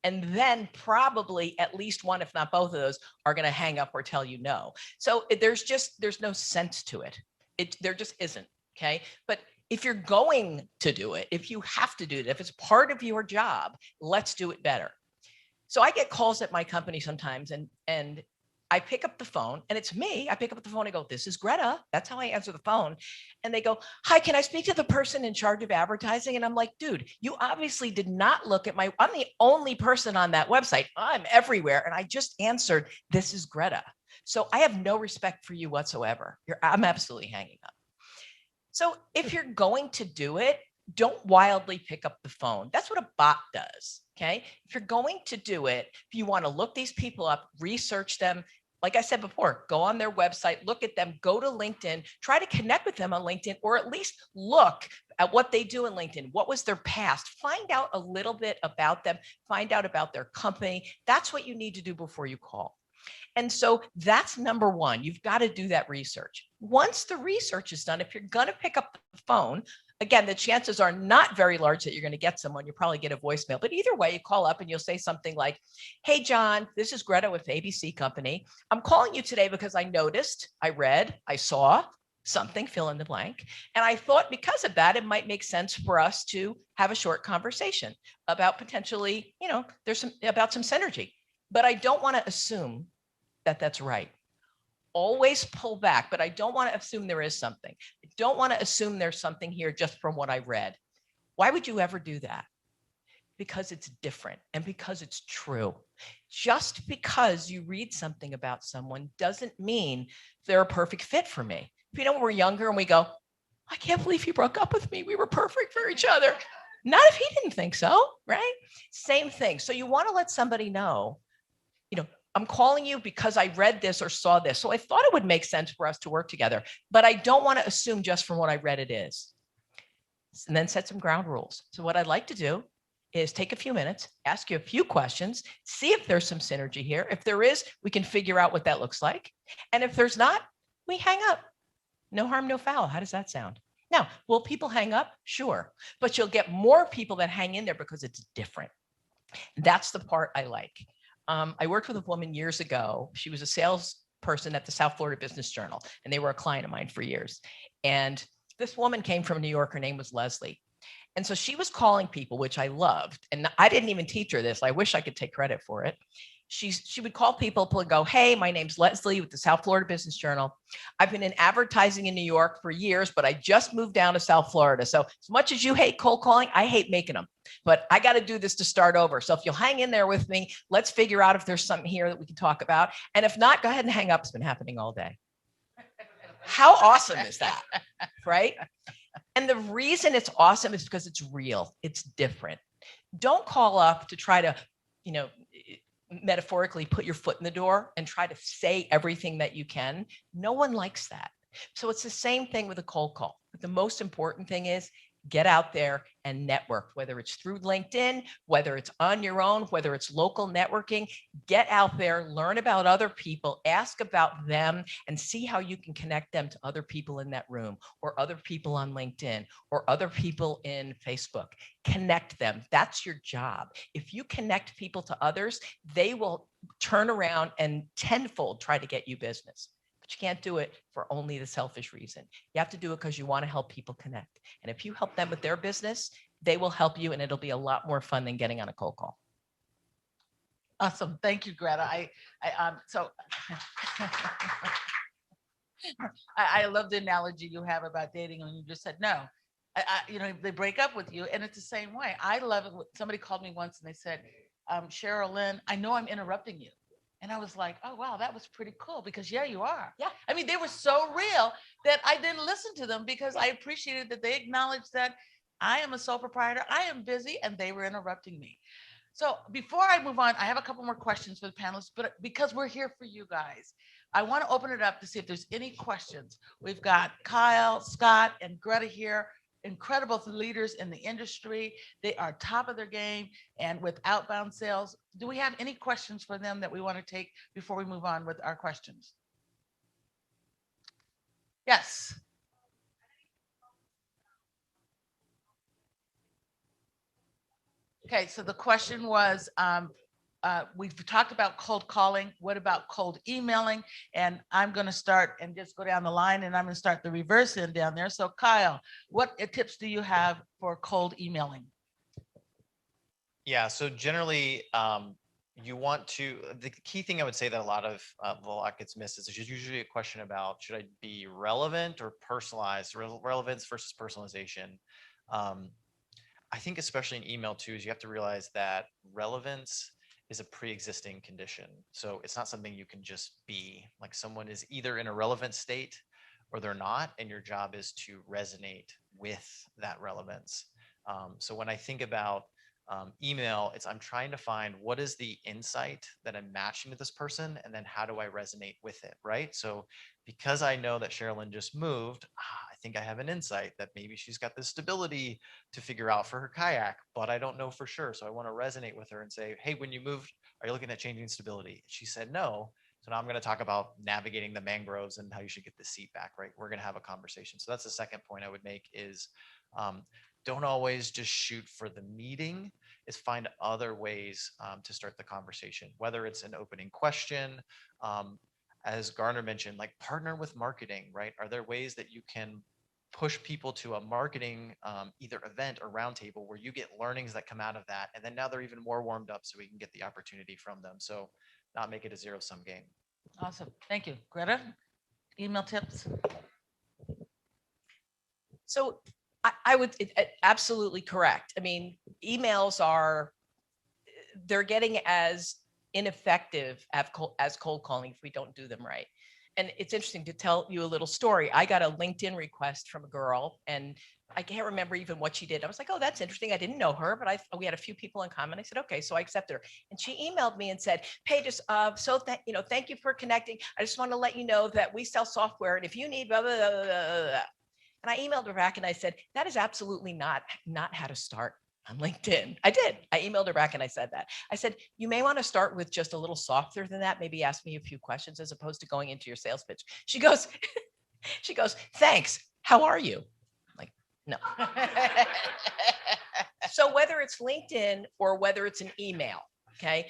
And then probably at least one, if not both of those, are going to hang up or tell you no. So there's no sense to it. There just isn't. Okay. But if you're going to do it, if you have to do it, if it's part of your job, let's do it better. So I get calls at my company sometimes and I pick up the phone and it's me. I pick up the phone and go, this is Greta. That's how I answer the phone. And they go, hi, can I speak to the person in charge of advertising? And I'm like, dude, you obviously did not look at I'm the only person on that website. I'm everywhere. And I just answered, this is Greta. So I have no respect for you whatsoever. I'm absolutely hanging up. So if you're going to do it, don't wildly pick up the phone. That's what a bot does. Okay. If you're going to do it, if you want to look these people up, research them, like I said before, go on their website, look at them, go to LinkedIn, try to connect with them on LinkedIn, or at least look at what they do in LinkedIn. What was their past? Find out a little bit about them, find out about their company. That's what you need to do before you call. And so that's number one. You've got to do that research. Once the research is done, if you're going to pick up the phone, again, the chances are not very large that you're going to get someone. You probably get a voicemail, but either way, you call up and you'll say something like, hey, John, this is Greta with ABC Company. I'm calling you today because I noticed, I read, I saw something, fill in the blank. And I thought because of that, it might make sense for us to have a short conversation about potentially, there's about some synergy, but I don't want to assume that that's right. Always pull back, but I don't want to assume there is something. I don't want to assume there's something here just from what I read. Why would you ever do that? Because it's different and because it's true. Just because you read something about someone doesn't mean they're a perfect fit for me. When we're younger and we go, I can't believe he broke up with me. We were perfect for each other. Not if he didn't think so, right? Same thing. So you want to let somebody know, I'm calling you because I read this or saw this. So I thought it would make sense for us to work together, but I don't want to assume just from what I read it is. And then set some ground rules. So what I'd like to do is take a few minutes, ask you a few questions, see if there's some synergy here. If there is, we can figure out what that looks like. And if there's not, we hang up. No harm, no foul. How does that sound? Now, will people hang up? Sure. But you'll get more people that hang in there because it's different. That's the part I like. I worked with a woman years ago. She was a salesperson at the South Florida Business Journal, and they were a client of mine for years. And this woman came from New York. Her name was Leslie. And so she was calling people, which I loved. And I didn't even teach her this. I wish I could take credit for it. She would call people and go, hey, my name's Leslie with the South Florida Business Journal. I've been in advertising in New York for years, but I just moved down to South Florida. So as much as you hate cold calling, I hate making them. But I got to do this to start over. So if you'll hang in there with me, let's figure out if there's something here that we can talk about. And if not, go ahead and hang up. It's been happening all day. How awesome is that? Right? And the reason it's awesome is because it's real. It's different. Don't call up to try to, metaphorically put your foot in the door and try to say everything that you can. No one likes that. So it's the same thing with a cold call. But the most important thing is get out there and network, whether it's through LinkedIn, whether it's on your own, whether it's local networking. Get out there, learn about other people, ask about them, and see how you can connect them to other people in that room, or other people on LinkedIn, or other people in Facebook. Connect them. That's your job. If you connect people to others, they will turn around and tenfold try to get you business. But you can't do it for only the selfish reason. You have to do it because you want to help people connect. And if you help them with their business, they will help you, and it'll be a lot more fun than getting on a cold call. Awesome. Thank you, Greta. I love the analogy you have about dating when you just said no. They break up with you, and it's the same way. I love it. Somebody called me once and they said, Cherilynn, I know I'm interrupting you. And I was like, oh, wow, that was pretty cool because yeah, you are. Yeah. I mean, they were so real that I didn't listen to them because I appreciated that they acknowledged that I am a sole proprietor. I am busy, and they were interrupting me. So before I move on, I have a couple more questions for the panelists, but because we're here for you guys, I want to open it up to see if there's any questions. We've got Kyle, Scott, and Greta here. Incredible leaders in the industry. They are top of their game and with outbound sales. Do we have any questions for them that we want to take before we move on with our questions? Yes. Okay, so the question was, we've talked about cold calling. What about cold emailing? And I'm going to start and just go down the line, and I'm going to start the reverse end down there. So Kyle, what tips do you have for cold emailing? Yeah, so generally, the key thing I would say that a lot gets missed is there's usually a question about, should I be relevant or personalized? Relevance versus personalization. I think especially in email too, is you have to realize that relevance is a pre-existing condition. So it's not something you can just be. Like someone is either in a relevant state or they're not, and your job is to resonate with that relevance. So when I think about email, I'm trying to find what is the insight that I'm matching to this person, and then how do I resonate with it, right? So because I know that Cherilyn just moved, I think I have an insight that maybe she's got this stability to figure out for her kayak, but I don't know for sure. So I want to resonate with her and say, hey, when you moved, are you looking at changing stability? She said no. So now I'm going to talk about navigating the mangroves and how you should get the seat back, right? We're going to have a conversation. So that's the second point I would make is don't always just shoot for the meeting, is find other ways to start the conversation, whether it's an opening question, as Garner mentioned, like partner with marketing, right? Are there ways that you can push people to a marketing either event or roundtable where you get learnings that come out of that, and then now they're even more warmed up so we can get the opportunity from them. So not make it a zero-sum game. Awesome. Thank you. Greta, email tips? So I would absolutely correct. I mean, emails they're getting as ineffective as cold calling if we don't do them right. And it's interesting to tell you a little story. I got a LinkedIn request from a girl, and I can't remember even what she did. I was like, oh, that's interesting. I didn't know her, but we had a few people in common. I said, okay, so I accepted her. And she emailed me and said, Paige, thank you for connecting. I just want to let you know that we sell software, and if you need blah, blah, blah, blah, blah. And I emailed her back and I said, that is absolutely not how to start on LinkedIn. I did. I emailed her back and I said that. I said, you may want to start with just a little softer than that. Maybe ask me a few questions as opposed to going into your sales pitch. She goes, thanks. How are you? I'm like, no. So whether it's LinkedIn or whether it's an email, okay,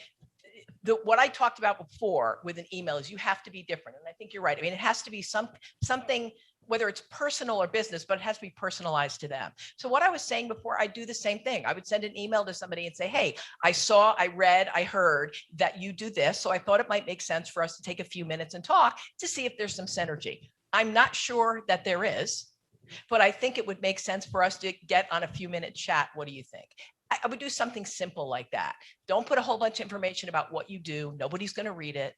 what I talked about before with an email is you have to be different. And I think you're right. I mean, it has to be something, whether it's personal or business, but it has to be personalized to them. So what I was saying before, I do the same thing. I would send an email to somebody and say, hey, I read, I heard that you do this. So I thought it might make sense for us to take a few minutes and talk to see if there's some synergy. I'm not sure that there is, but I think it would make sense for us to get on a few-minute chat. What do you think? I would do something simple like that. Don't put a whole bunch of information about what you do. Nobody's going to read it.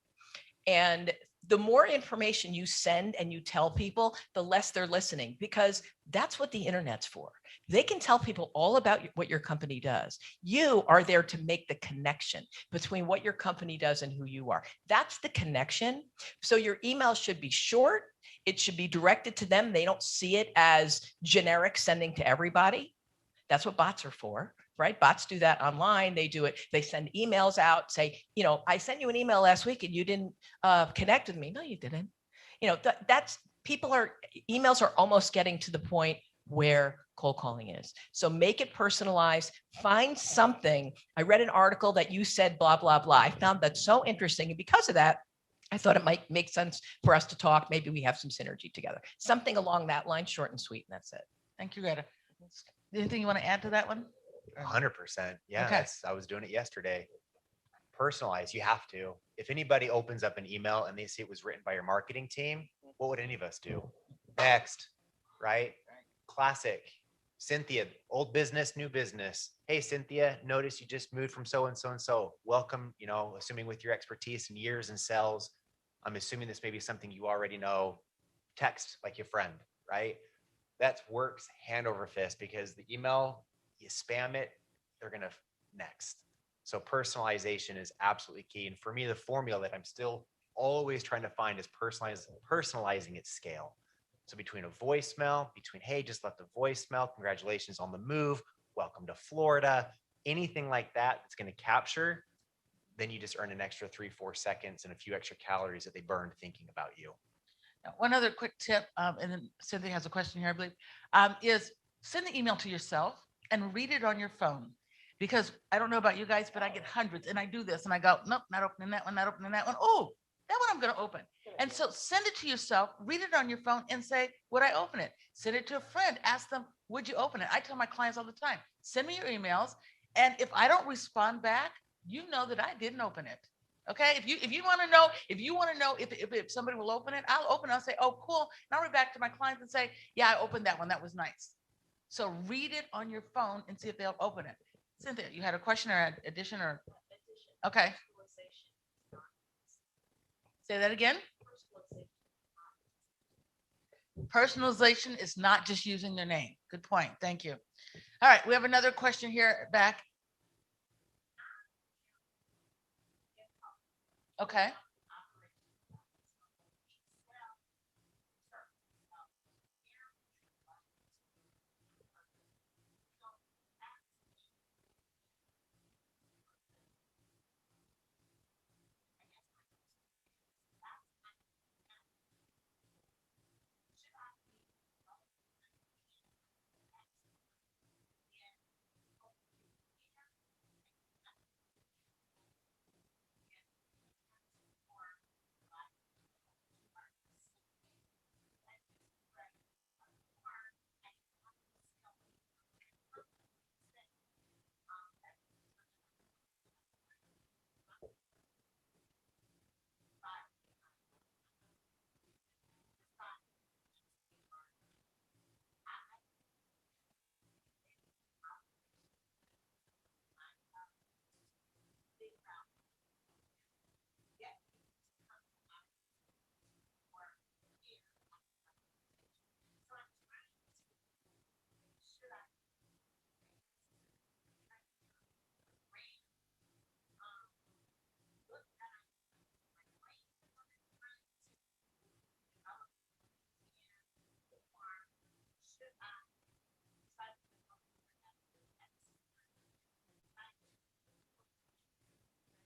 And the more information you send and you tell people, the less they're listening, because that's what the internet's for. They can tell people all about what your company does. You are there to make the connection between what your company does and who you are. That's the connection. So your email should be short. It should be directed to them. They don't see it as generic sending to everybody. That's what bots are for, right? Bots do that online. They do it. They send emails out, say, I sent you an email last week and you didn't connect with me. No, you didn't. Emails are almost getting to the point where cold calling is. So make it personalized. Find something. I read an article that you said, blah, blah, blah. I found that so interesting. And because of that, I thought it might make sense for us to talk. Maybe we have some synergy together. Something along that line, short and sweet, and that's it. Thank you, Greta. Anything you want to add to that one? 100%. Yeah, Okay. I was doing it yesterday. Personalize, you have to. If anybody opens up an email and they see it was written by your marketing team, what would any of us do? Next, right? Classic. Cynthia, old business, new business. Hey, Cynthia, notice you just moved from so and so and so. Welcome, assuming with your expertise and years in sales, I'm assuming this may be something you already know. Text like your friend, right? That works hand over fist, because the email, you spam it, they're going to next. So personalization is absolutely key. And for me, the formula that I'm still always trying to find is personalizing at scale. So between a voicemail, hey, just left a voicemail, congratulations on the move, welcome to Florida, anything like that that's going to capture, then you just earn an extra 3-4 seconds and a few extra calories that they burned thinking about you. Now, one other quick tip, and then Cynthia has a question here, I believe, is send the email to yourself and read it on your phone. Because I don't know about you guys, but I get hundreds and I do this and I go, nope, not opening that one, not opening that one. Oh, that one I'm going to open. And so send it to yourself, read it on your phone and say, would I open it? Send it to a friend, ask them, would you open it? I tell my clients all the time, send me your emails. And if I don't respond back, you know that I didn't open it. Okay. If you want to know if somebody will open it, I'll open it. I'll say, oh, cool. And I'll read back to my clients and say, yeah, I opened that one. That was nice. So read it on your phone and see if they'll open it. Cynthia, you had a question or addition or? Okay. Say that again. Personalization is not just using their name. Good point. Thank you. All right. We have another question here back. Okay.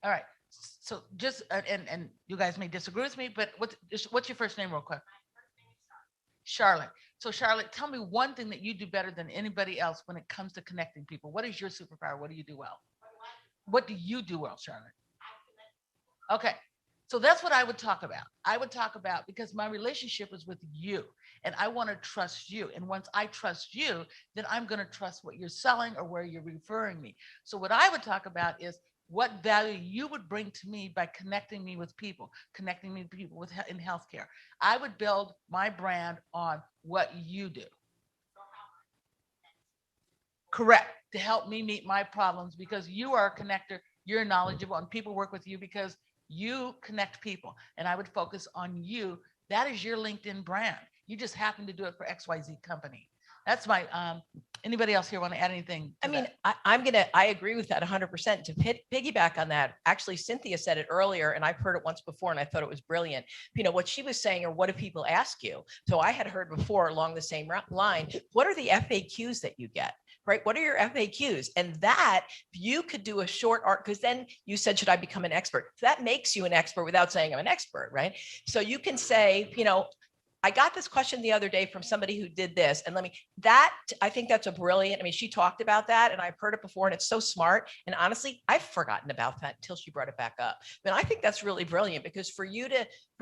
All right. So just and you guys may disagree with me, but what's your first name, real quick? Charlotte. So Charlotte, tell me one thing that you do better than anybody else when it comes to connecting people. What is your superpower? What do you do well? What do you do well, Charlotte? Okay. So that's what I would talk about. I would talk about because my relationship is with you and I want to trust you. And once I trust you, then I'm going to trust what you're selling or where you're referring me. So what I would talk about is what value you would bring to me by connecting me with people, connecting me with people with in healthcare. I would build my brand on what you do. Correct. To help me meet my problems because you are a connector, you're knowledgeable, and people work with you because you connect people. And I would focus on you. That is your LinkedIn brand. You just happen to do it for XYZ company. That's my anybody else here want to add anything? I mean, I agree with that 100%. To piggyback on that, actually, Cynthia said it earlier, and I've heard it once before, and I thought it was brilliant. You know, what she was saying, or what do people ask you? So I had heard before along the same line, what are the FAQs that you get? Right? What are your FAQs? And that you could do a short art, because then you said, should I become an expert? That makes you an expert without saying I'm an expert, right? So you can say, you know, I got this question the other day from somebody who did this. And I think that's a brilliant, I mean, she talked about that and I've heard it before and it's so smart. And honestly, I've forgotten about that until she brought it back up. But I think that's really brilliant because for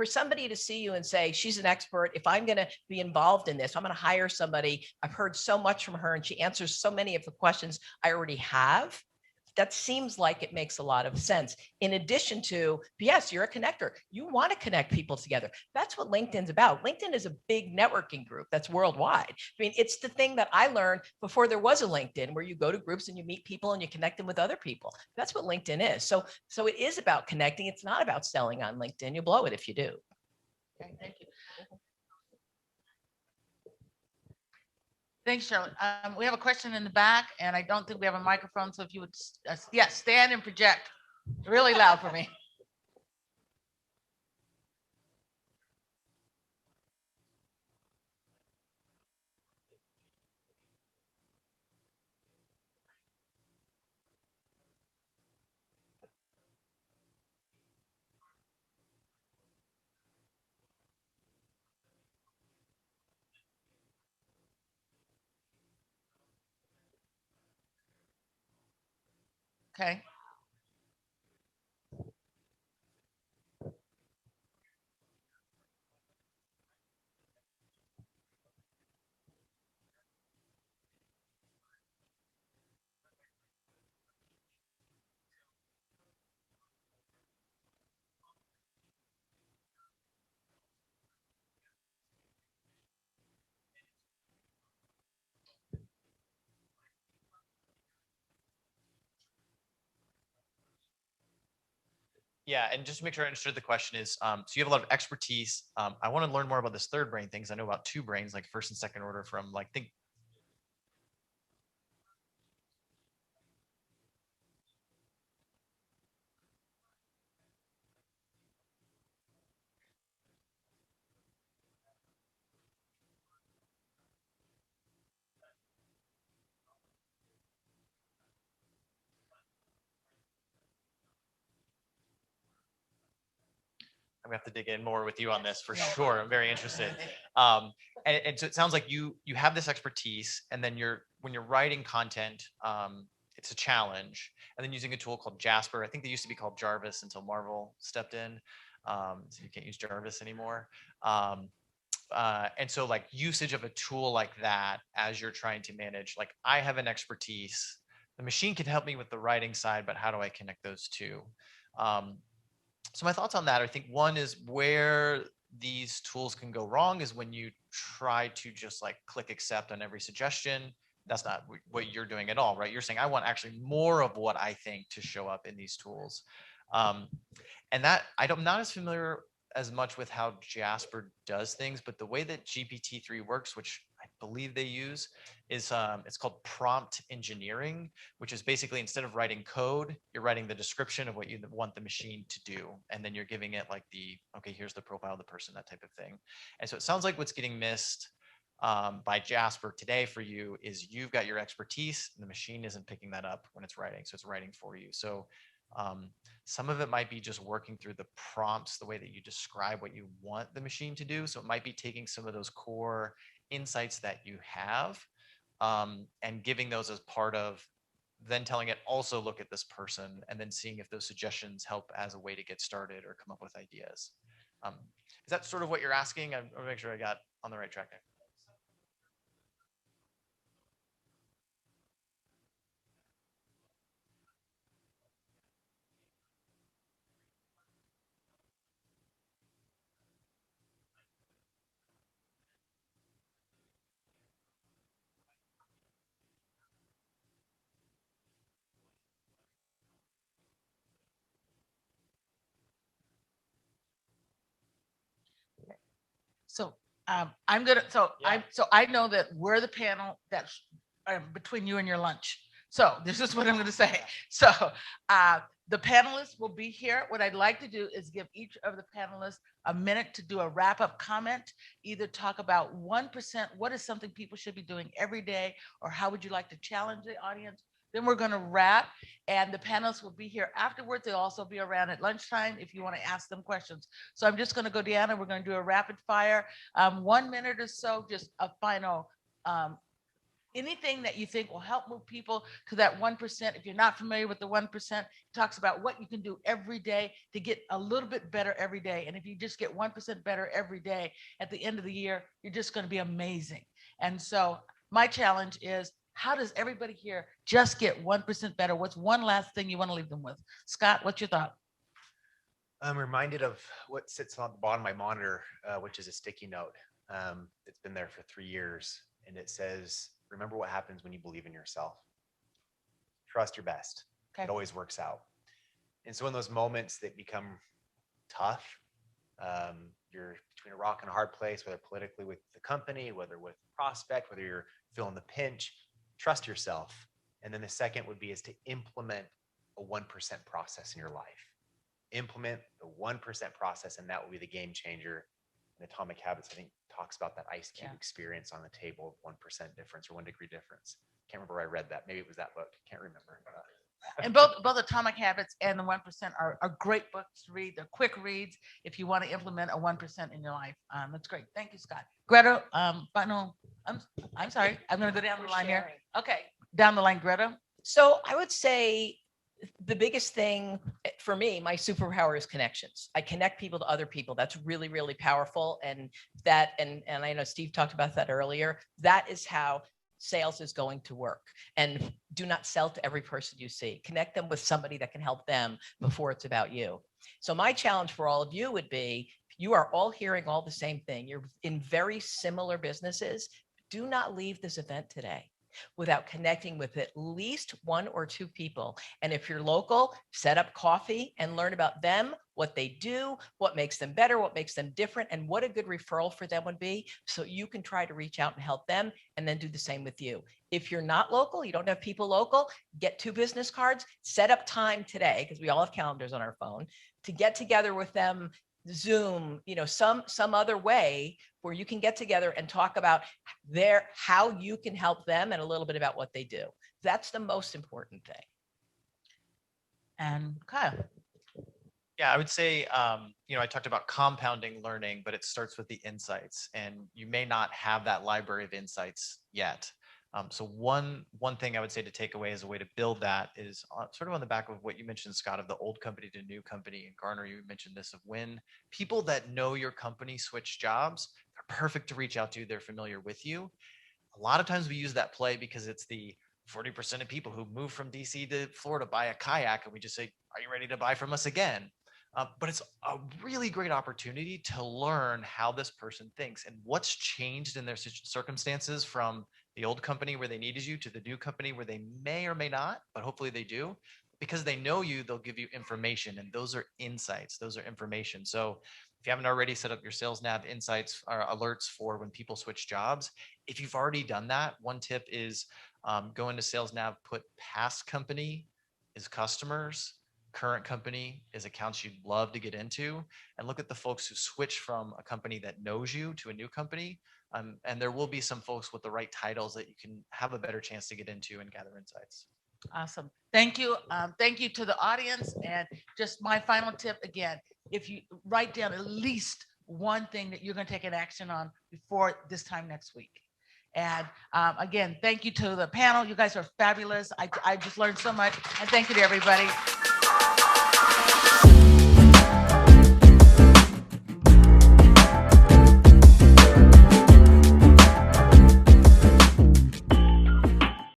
somebody to see you and say, she's an expert, if I'm going to be involved in this, I'm going to hire somebody. I've heard so much from her and she answers so many of the questions I already have. That seems like it makes a lot of sense. In addition to, yes, you're a connector. You want to connect people together. That's what LinkedIn's about. LinkedIn is a big networking group that's worldwide. I mean, it's the thing that I learned before there was a LinkedIn, where you go to groups and you meet people and you connect them with other people. That's what LinkedIn is. So it is about connecting. It's not about selling on LinkedIn. You blow it if you do. Okay, thank you. Thanks, Charlotte. We have a question in the back, and I don't think we have a microphone. So if you would, stand and project really loud for me. Okay. Yeah, and just to make sure I understood the question is, so you have a lot of expertise. I want to learn more about this third brain thing, 'cause I know about two brains, like first and second order from like think. I'm gonna have to dig in more with you on this for sure. I'm very interested. And so it sounds like you have this expertise, and then when you're writing content, it's a challenge. And then using a tool called Jasper. I think they used to be called Jarvis until Marvel stepped in. So you can't use Jarvis anymore. And so like usage of a tool like that as you're trying to manage, like I have an expertise. The machine can help me with the writing side, but how do I connect those two? So my thoughts on that, I think one is where these tools can go wrong is when you try to just like click accept on every suggestion. That's not what you're doing at all, right? You're saying, I want actually more of what I think to show up in these tools. And that I'm not as familiar as much with how Jasper does things, but the way that GPT-3 works, which I believe they use, is it's called prompt engineering, which is basically instead of writing code, you're writing the description of what you want the machine to do. And then you're giving it like okay, here's the profile of the person, that type of thing. And so it sounds like what's getting missed by Jasper today for you is you've got your expertise and the machine isn't picking that up when it's writing. So it's writing for you. So some of it might be just working through the prompts, the way that you describe what you want the machine to do. So it might be taking some of those core insights that you have and giving those as part of then telling it also look at this person and then seeing if those suggestions help as a way to get started or come up with ideas. Is that sort of what you're asking? I want to make sure I got on the right track there. So I'm gonna, Yeah. so I know that we're the panel that's between you and your lunch. So this is what I'm gonna say. So the panelists will be here. What I'd like to do is give each of the panelists a minute to do a wrap-up comment, either talk about 1%, what is something people should be doing every day, or how would you like to challenge the audience? Then we're going to wrap, and the panelists will be here afterwards. They'll also be around at lunchtime if you want to ask them questions. So I'm just going to go down and we're going to do a rapid fire, 1 minute or so, just a final, anything that you think will help move people to that 1%. If you're not familiar with the 1%, it talks about what you can do every day to get a little bit better every day. And if you just get 1% better every day at the end of the year, you're just going to be amazing. And so my challenge is, how does everybody here just get 1% better? What's one last thing you want to leave them with? Scott, what's your thought? I'm reminded of what sits on the bottom of my monitor, which is a sticky note. It's been there for 3 years, and it says, remember what happens when you believe in yourself. Trust your best. Okay. It always works out. And so in those moments that become tough, you're between a rock and a hard place, whether politically with the company, whether with prospect, whether you're feeling the pinch, trust yourself. And then the second would be is to implement a 1% process in your life. Implement the 1% process, and that will be the game changer. And Atomic Habits, I think, talks about that ice cube experience on the table of 1% difference or 1 degree difference. Can't remember where I read that. Maybe it was that book. Can't remember. And both Atomic Habits and the 1% are great books to read. They're quick reads if you want to implement a 1% in your life. That's great. Thank you, Scott. Greta, no, I'm sorry. I'm going to go down the line here. Okay, down the line, Greta. So I would say the biggest thing for me, my superpower is connections. I connect people to other people. That's really, really powerful. And I know Steve talked about that earlier. That is how sales is going to work. And do not sell to every person you see. Connect them with somebody that can help them before it's about you. So my challenge for all of you would be, you are all hearing all the same thing. You're in very similar businesses. Do not leave this event today without connecting with at least 1 or 2 people. And if you're local, set up coffee and learn about them, what they do, what makes them better, what makes them different, and what a good referral for them would be. So you can try to reach out and help them and then do the same with you. If you're not local, you don't have people local, get 2 business cards, set up time today, because we all have calendars on our phone, to get together with them, Zoom, some other way where you can get together and talk about how you can help them and a little bit about what they do. That's the most important thing. And Kyle. Yeah, I would say, I talked about compounding learning, but it starts with the insights, and you may not have that library of insights yet. So one thing I would say to take away as a way to build that is sort of on the back of what you mentioned, Scott, of the old company to new company. And Garner, you mentioned this, of when people that know your company switch jobs, they're perfect to reach out to. They're familiar with you. A lot of times we use that play because it's the 40% of people who move from DC to Florida buy a kayak, and we just say, are you ready to buy from us again? But it's a really great opportunity to learn how this person thinks and what's changed in their circumstances from the old company where they needed you to the new company where they may or may not, but hopefully they do. Because they know you, they'll give you information, and those are insights. Those are information. So if you haven't already set up your sales nav insights or alerts for when people switch jobs, if you've already done that, one tip is go into sales nav, put past company is customers, current company is accounts you'd love to get into, and look at the folks who switch from a company that knows you to a new company. And there will be some folks with the right titles that you can have a better chance to get into and gather insights. Awesome. Thank you. Thank you to the audience. And just my final tip again, if you write down at least one thing that you're going to take an action on before this time next week. And again, thank you to the panel. You guys are fabulous. I just learned so much. And thank you to everybody.